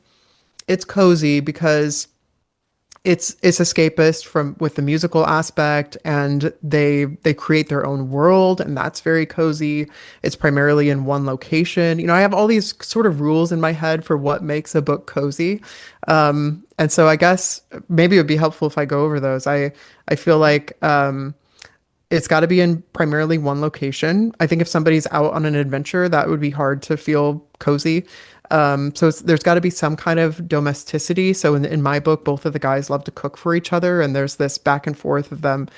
it's cozy because it's escapist from with the musical aspect, and they create their own world, and that's very cozy. It's primarily in one location. I have all these sort of rules in my head for what makes a book cozy. And so I guess maybe it would be helpful if I go over those. I feel like it's got to be in primarily one location. I think if somebody's out on an adventure, that would be hard to feel cozy. So there's got to be some kind of domesticity. So in my book, both of the guys love to cook for each other, and there's this back and forth of them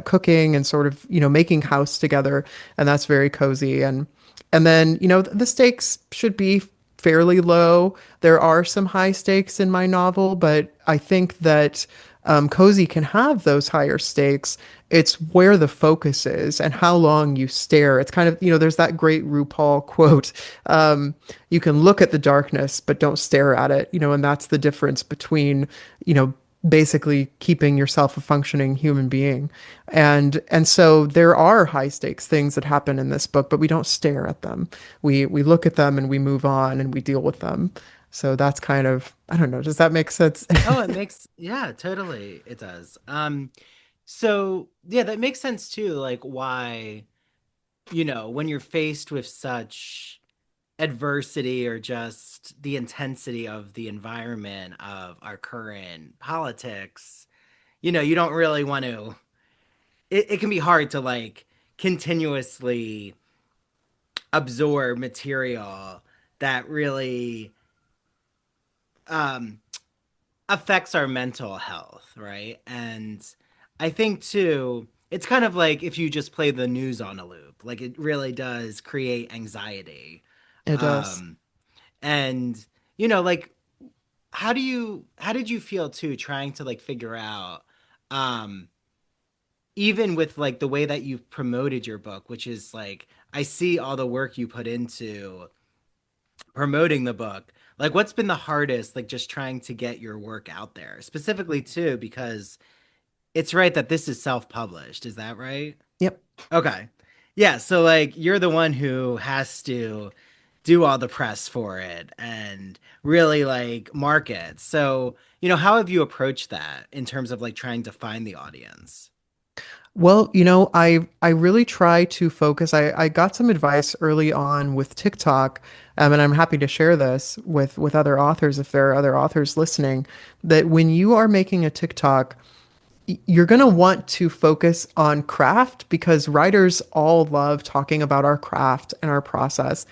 cooking and sort of making house together, and that's very cozy. And then the stakes should be fairly low. There are some high stakes in my novel, but I think that cozy can have those higher stakes. It's where the focus is and how long you stare. It's kind of, there's that great RuPaul quote. You can look at the darkness, but don't stare at it, and that's the difference between, basically keeping yourself a functioning human being. And so there are high stakes things that happen in this book, but we don't stare at them. We look at them and we move on and we deal with them. So that's kind of, I don't know, does that make sense?
Yeah, totally. It does. So yeah, that makes sense too. Like why, when you're faced with such adversity or just the intensity of the environment of our current politics, you don't really want to, it can be hard to like continuously absorb material that really affects our mental health, right? And I think too, it's kind of like if you just play the news on a loop, like it really does create anxiety.
It does.
And like how did you feel too trying to like figure out even with like the way that you've promoted your book, which is like I see all the work you put into promoting the book, like what's been the hardest, like just trying to get your work out there specifically too, because it's right that this is self-published, is that right?
Yep.
Okay. Yeah, so like you're the one who has to do all the press for it and really like market. So, how have you approached that in terms of like trying to find the audience?
Well, I really try to focus. I got some advice early on with TikTok, and I'm happy to share this with other authors if there are other authors listening, that when you are making a TikTok, you're going to want to focus on craft because writers all love talking about our craft and our process.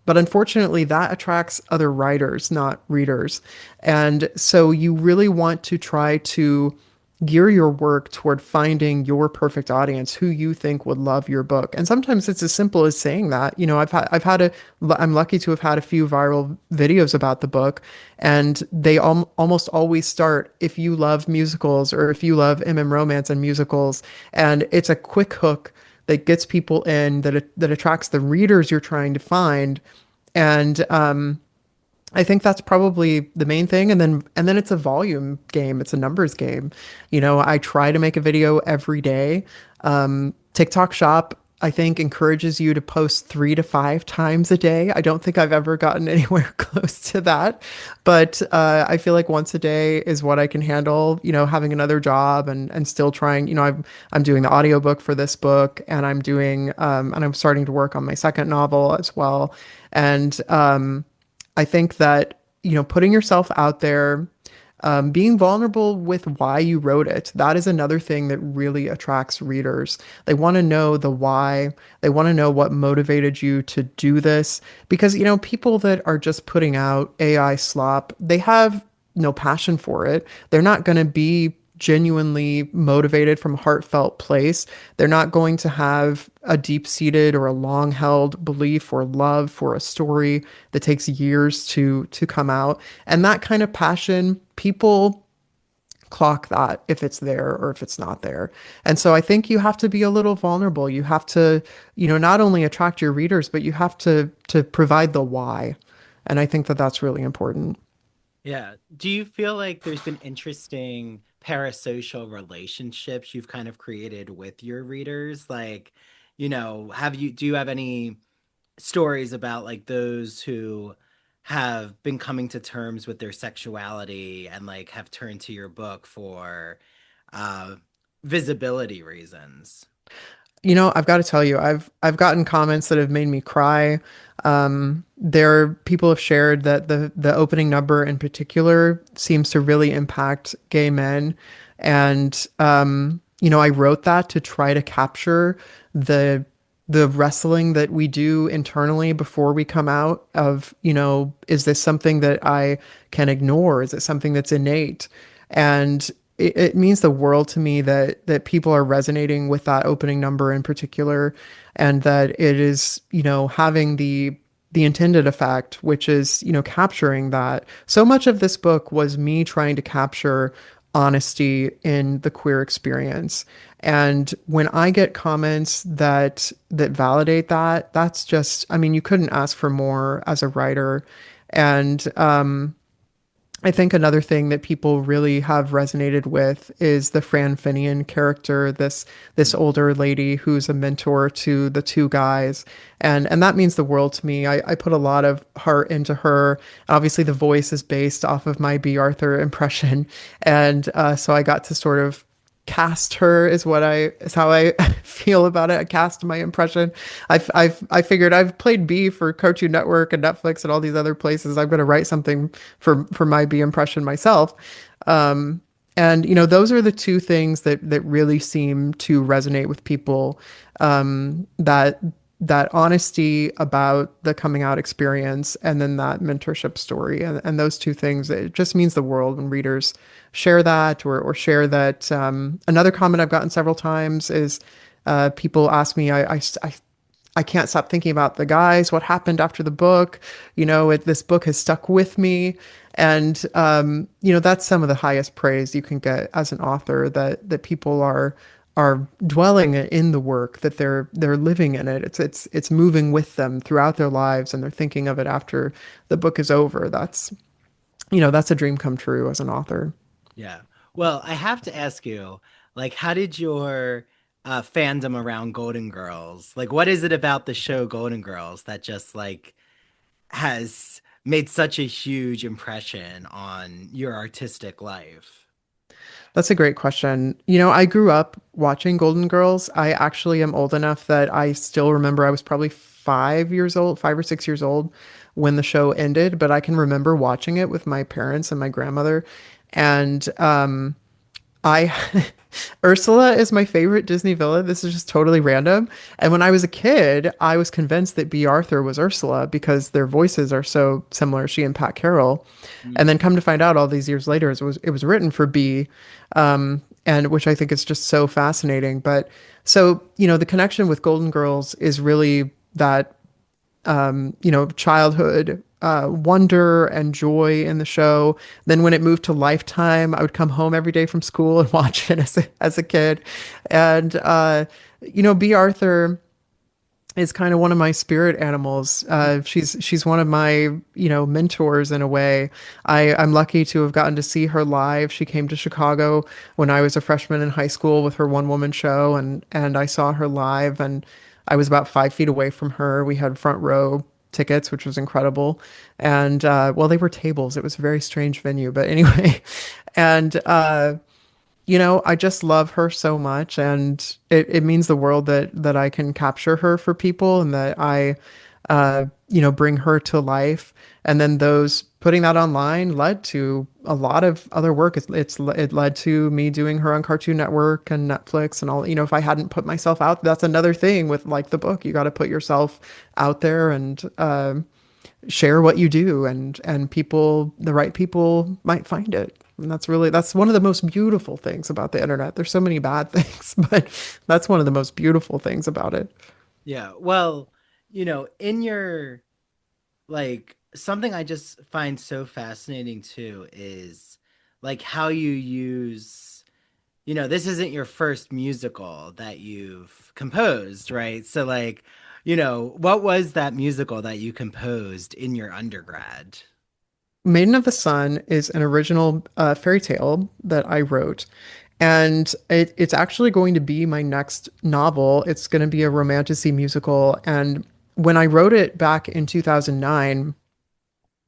But unfortunately, that attracts other writers, not readers. And so you really want to try to gear your work toward finding your perfect audience who you think would love your book. And sometimes it's as simple as saying that. I'm lucky to have had a few viral videos about the book, and they almost always start if you love musicals or if you love romance and musicals, and it's a quick hook that gets people in, that attracts the readers you're trying to find. And I think that's probably the main thing. And then it's a volume game. It's a numbers game. I try to make a video every day. TikTok Shop, I think, encourages you to post 3 to 5 times a day. I don't think I've ever gotten anywhere close to that, but I feel like once a day is what I can handle, having another job and still trying, I'm doing the audiobook for this book, and I'm starting to work on my second novel as well. And I think that, putting yourself out there, being vulnerable with why you wrote it, that is another thing that really attracts readers. They want to know the why. They want to know what motivated you to do this. Because, people that are just putting out AI slop, they have no passion for it. They're not going to be genuinely motivated from a heartfelt place. They're not going to have a deep-seated or a long-held belief or love for a story that takes years to come out. And that kind of passion, people clock that if it's there or if it's not there. And so I think you have to be a little vulnerable. You have to, not only attract your readers, but you have to provide the why. And I think that that's really important.
Yeah. Do you feel like there's been interesting parasocial relationships you've kind of created with your readers? Like, do you have any stories about like those who have been coming to terms with their sexuality and like have turned to your book for uh visibility reasons?
I've got to tell you, I've gotten comments that have made me cry. People have shared that the opening number in particular seems to really impact gay men, and I wrote that to try to capture the the wrestling that we do internally before we come out of, is this something that I can ignore? Is it something that's innate? And it means the world to me that people are resonating with that opening number in particular, and that it is, having the intended effect, which is, capturing that. So much of this book was me trying to capture honesty in the queer experience. And when I get comments that validate that, that's just, I mean, you couldn't ask for more as a writer. And I think another thing that people really have resonated with is the Fran Finian character, this older lady who's a mentor to the two guys, and that means the world to me. I put a lot of heart into her. Obviously, the voice is based off of my B. Arthur impression, and so I got to sort of cast her is how I feel about it. I cast my impression. I figured I've played B for Cartoon Network and Netflix and all these other places. I'm going to write something for my B impression myself. And those are the two things that really seem to resonate with people. That honesty about the coming out experience, and then that mentorship story, and those two things, it just means the world when readers share that, or share that. Another comment I've gotten several times is people ask me, I can't stop thinking about the guys, what happened after the book. This book has stuck with me. And that's some of the highest praise you can get as an author, that people are dwelling in the work, that they're living in it. It's moving with them throughout their lives, and they're thinking of it after the book is over. That's a dream come true as an author.
Yeah. Well, I have to ask you, like, how did your fandom around Golden Girls, like, what is it about the show Golden Girls that just like has made such a huge impression on your artistic life?
That's a great question. I grew up watching Golden Girls. I actually am old enough that I still remember I was probably 5 years old, 5 or 6 years old when the show ended, but I can remember watching it with my parents and my grandmother. And I Ursula is my favorite Disney villain. This is just totally random. And when I was a kid, I was convinced that B. Arthur was Ursula because their voices are so similar, she and Pat Carroll. And then come to find out all these years later, it was written for B, and which I think is just so fascinating. But so, the connection with Golden Girls is really that childhood wonder and joy in the show. Then when it moved to Lifetime, I would come home every day from school and watch it as a kid. And B. Arthur is kind of one of my spirit animals. She's one of my mentors in a way. I'm lucky to have gotten to see her live. She came to Chicago when I was a freshman in high school with her one woman show, and I saw her live, and I was about 5 feet away from her. We had front row tickets, which was incredible. And well, they were tables. It was a very strange venue, but anyway. And I just love her so much, and it means the world that I can capture her for people, and that I bring her to life. And then those putting that online led to a lot of other work. It led to me doing her on Cartoon Network and Netflix and all. If I hadn't put myself out, that's another thing with like the book. You got to put yourself out there and share what you do, and the right people might find it. And that's one of the most beautiful things about the internet. There's so many bad things, but that's one of the most beautiful things about it.
Yeah. Well, in your like something I just find so fascinating too is like how you use, this isn't your first musical that you've composed, right? So like what was that musical that you composed in your undergrad?
Maiden of the Sun is an original fairy tale that I wrote. And it's actually going to be my next novel. It's going to be a romanticy musical. And when I wrote it back in 2009,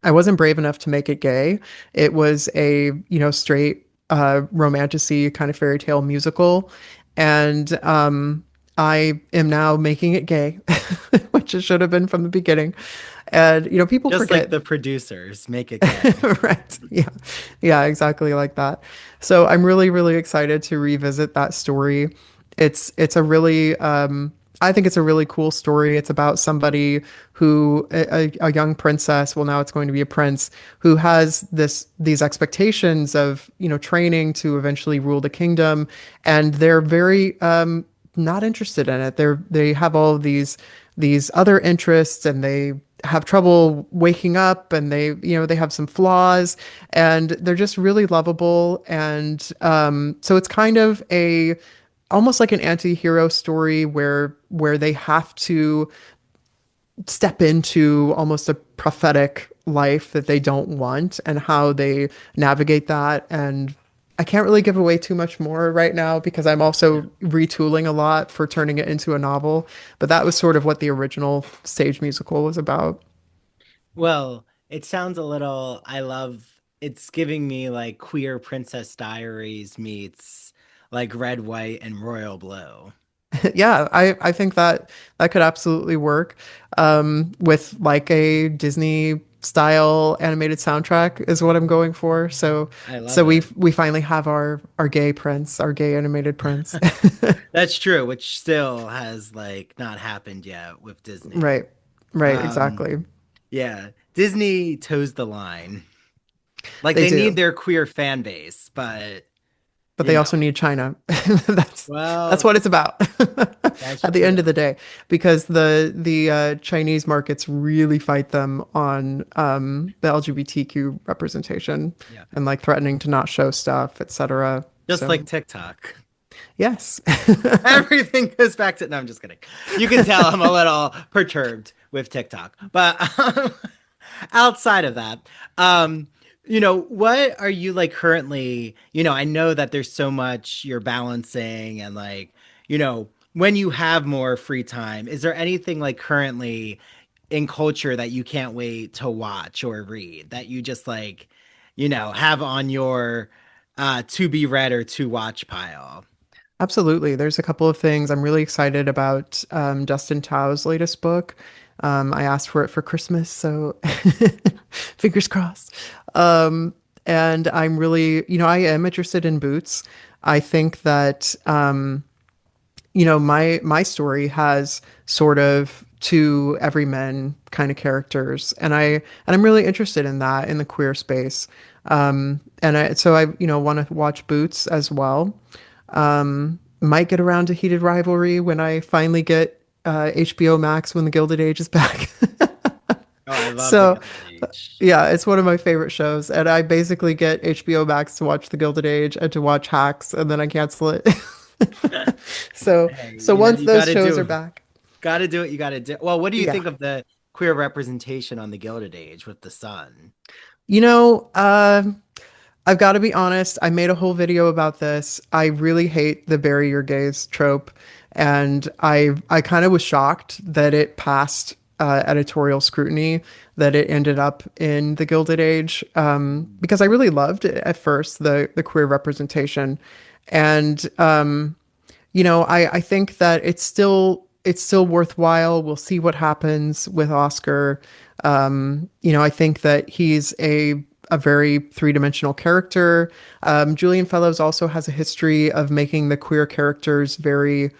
I wasn't brave enough to make it gay. It was a, straight romanticy kind of fairy tale musical. And I am now making it gay, which it should have been from the beginning. And, people
Just like
forget.
the producers make it gay.
Right. Yeah. Yeah, exactly like that. So I'm really, really excited to revisit that story. It's a really I think it's a really cool story. It's about somebody who a young princess, well now it's going to be a prince, who has these expectations of, training to eventually rule the kingdom, and they're very not interested in it. They have all of these other interests, and they have trouble waking up, and they have some flaws, and they're just really lovable. And so it's kind of a almost like an anti-hero story where they have to step into almost a prophetic life that they don't want, and how they navigate that. And I can't really give away too much more right now because I'm also retooling a lot for turning it into a novel. But that was sort of what the original stage musical was about.
Well, it sounds a little, it's giving me like Queer Princess Diaries meets like Red, White, and Royal Blue.
Yeah, I think that could absolutely work with like a Disney style animated soundtrack is what I'm going for. So
I love
so we
it.
we finally have our gay prince, our gay animated prince.
That's true, which still has like not happened yet with Disney.
Right. Right,
Um,
exactly.
yeah, Disney toes the line. Like
They
they need
do.
their queer fan base, but
But
you
they
know,
also need China. That's that's
well,
what it's about
that's
at the end of
true.
the day, because the Chinese markets really fight them on the LGBTQ representation,
Yeah.
and like threatening to not show stuff, etc.
Just like
So
TikTok.
yes.
Everything goes back to, no, I'm just kidding. You can tell I'm a little perturbed with TikTok. But outside of that, um, what are you like currently? I know that there's so much you're balancing and like, when you have more free time, is there anything like currently in culture that you can't wait to watch or read that you just like, have on your to be read or to watch pile?
Absolutely. There's a couple of things. I'm really excited about Dustin Tao's latest book. I asked for it for Christmas, so fingers crossed. Um, and I'm really, I am interested in Boots. I think that my story has sort of two everyman kind of characters, and I'm really interested in that in the queer space. And I want to watch Boots as well. Might get around to Heated Rivalry when I finally get HBO Max when the Gilded Age is back.
Oh, I love the
So,
Gilded Age.
yeah, it's one of my favorite shows, and I basically get HBO Max to watch the Gilded Age and to watch Hacks, and then I cancel it. So,
Hey,
so once
you
those
gotta
shows are
do
back,
gotta do what you gotta do. Well, what do you
yeah.
think of the queer representation on the Gilded Age with the sun?
You know, uh, I've got to be honest. I made a whole video about this. I really hate the bury your gays trope, and I kind of was shocked that it passed editorial scrutiny, that it ended up in the Gilded Age, because I really loved it at first, the queer representation, and I think that it's still worthwhile. We'll see what happens with Oscar. I think that he's a very three-dimensional character. Julian Fellows also has a history of making the queer characters very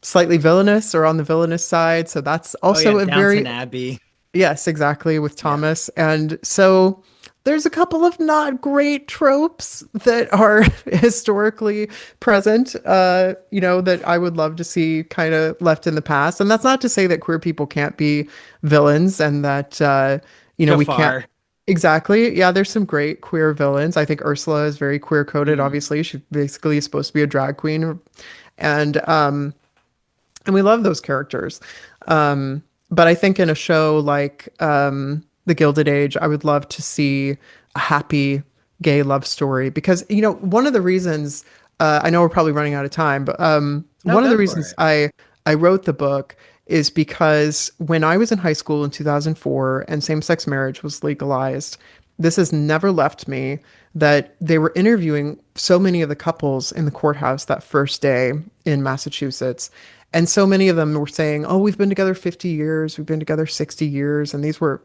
slightly villainous or on the villainous side. So that's
Oh yeah,
also a
Downton
very
Abbey.
yes, exactly, with
Yeah.
Thomas. And so there's a couple of not great tropes that are historically present, that I would love to see kind of left in the past. And that's not to say that queer people can't be villains, and that, we can't.
Jafar.
Exactly. Yeah, there's some great queer villains. I think Ursula is very queer coded,
Mm.
obviously. She basically is supposed to be a drag queen. And and we love those characters. But I think in a show like The Gilded Age, I would love to see a happy gay love story because, one of the reasons I know we're probably running out of time, but
No,
one of the
go for
reasons
it.
I wrote the book is because when I was in high school in 2004 and same-sex marriage was legalized, this has never left me that they were interviewing so many of the couples in the courthouse that first day in Massachusetts. And so many of them were saying, "Oh, we've been together 50 years, we've been together 60 years." And these were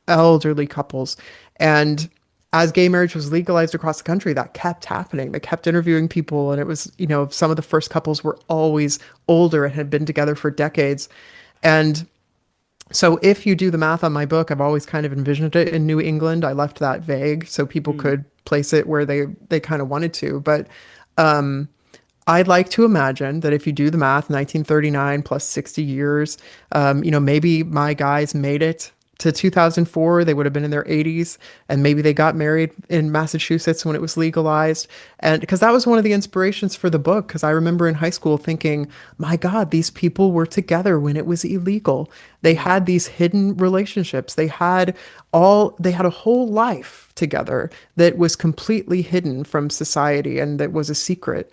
elderly couples. And as gay marriage was legalized across the country, that kept happening. They kept interviewing people. And it was, some of the first couples were always older and had been together for decades. And so if you do the math on my book, I've always kind of envisioned it in New England. I left that vague so people
Mm.
could place it where they kind of wanted to. But I'd like to imagine that if you do the math, 1939 plus 60 years, maybe my guys made it to 2004. They would have been in their 80s, and maybe they got married in Massachusetts when it was legalized. And because that was one of the inspirations for the book, because I remember in high school thinking, my God, these people were together when it was illegal. They
Mm.
had these hidden relationships. They had a whole life together that was completely hidden from society and that was a secret.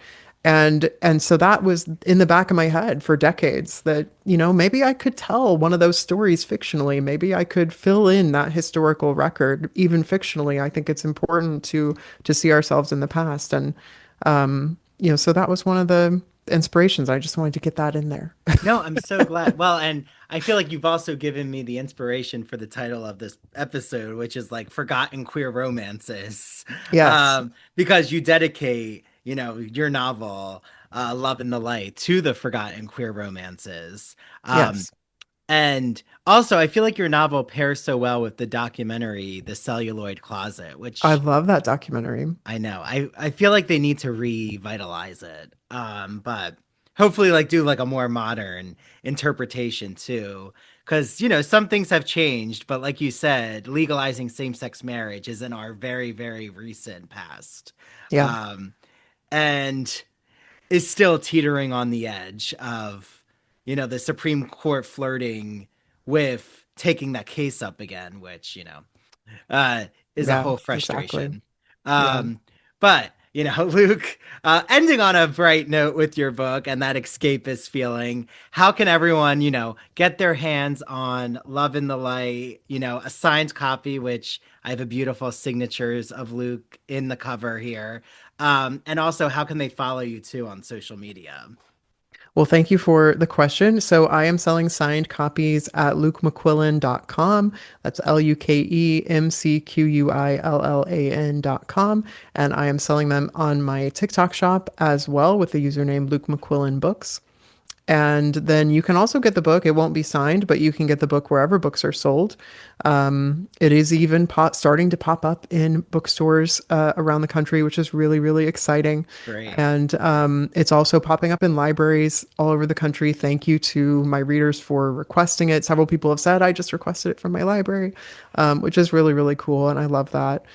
And so that was in the back of my head for decades that, maybe I could tell one of those stories fictionally. Maybe I could fill in that historical record, even fictionally. I think it's important to see ourselves in the past. And so that was one of the inspirations. I just wanted to get that in there.
No, I'm so glad. Well, and I feel like you've also given me the inspiration for the title of this episode, which is like Forgotten Queer Romances.
Yes.
Because you dedicate, your novel, Love in the Light, to the forgotten queer romances. Um,
Yes.
and also, I feel like your novel pairs so well with the documentary, The Celluloid Closet,
I
which
love that documentary.
I know. I feel like they need to revitalize it. But hopefully like do like a more modern interpretation too. Because, some things have changed, but like you said, legalizing same-sex marriage is in our very, very recent past.
Yeah.
Um, and is still teetering on the edge of, the Supreme Court flirting with taking that case up again, which, uh, is a
Yeah,
whole
exactly.
frustration.
Yeah.
But Luke, ending on a bright note with your book and that escapist feeling, how can everyone, get their hands on Love in the Light, a signed copy, which I have a beautiful signatures of Luke in the cover here. And also, how can they follow you too on social media?
Well, thank you for the question. So I am selling signed copies at lukemcquillan.com. That's LukeMcQuillan.com. And I am selling them on my TikTok shop as well with the username Luke McQuillan Books. And then you can also get the book. It won't be signed, but you can get the book wherever books are sold. It is even starting to pop up in bookstores around the country, which is really, really exciting.
Great.
And it's also popping up in libraries all over the country. Thank you to my readers for requesting it. Several people have said, I just requested it from my library, which is really, really cool. And I love that.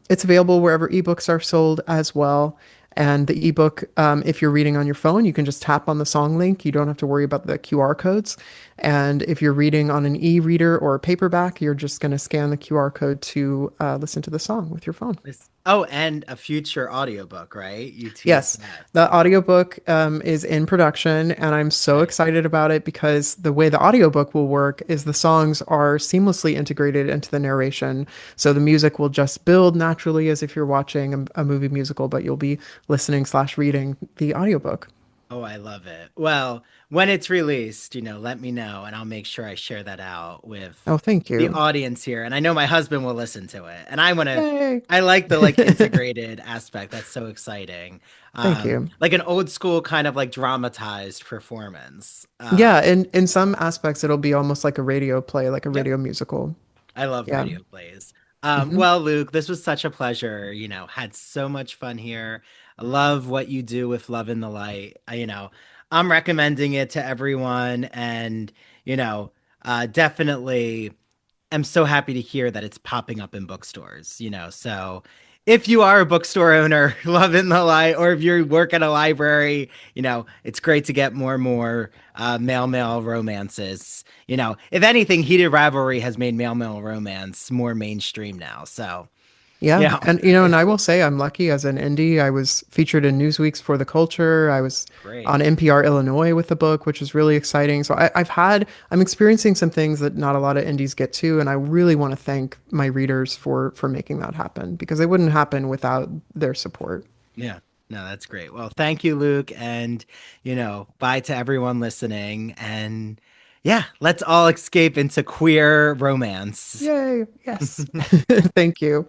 It's available wherever ebooks are sold as well. And the ebook, if you're reading on your phone, you can just tap on the song link. You don't have to worry about the QR codes. And if you're reading on an e-reader or a paperback, you're just going to scan the QR code to listen to the song with your phone.
Oh, and a future audiobook, right? You teased
Yes,
that.
the audiobook is in production, and I'm so
Right.
excited about it because the way the audiobook will work is the songs are seamlessly integrated into the narration. So the music will just build naturally as if you're watching a movie musical, but you'll be listening/reading the audiobook.
Oh, I love it. Well, when it's released, let me know and I'll make sure I share that out with
Oh, thank
the
you.
audience here. And I know my husband will listen to it. And
Yay.
I like the like integrated aspect. That's so exciting.
Thank you.
Like an old school kind of like dramatized performance.
Yeah, in some aspects, it'll be almost like a radio play, like a
Yep.
radio musical.
I love
Yeah.
radio plays.
Hmm.
Well, Luke, this was such a pleasure. Had so much fun here. I love what you do with Love in the Light. I'm recommending it to everyone, and definitely am so happy to hear that it's popping up in bookstores. So if you are a bookstore owner, loving the light, or if you work at a library, it's great to get more and more male romances. If anything, Heated Rivalry has made male romance more mainstream now. So,
Yeah.
yeah,
And I will say I'm lucky as an indie. I was featured in Newsweek's For the Culture. I was
great.
on NPR Illinois with the book, which is really exciting. So I'm experiencing some things that not a lot of indies get to. And I really want to thank my readers for making that happen, because it wouldn't happen without their support.
Yeah. No, that's great. Well, thank you, Luke. And, bye to everyone listening. And yeah, let's all escape into queer romance.
Yay. Yes. Thank you.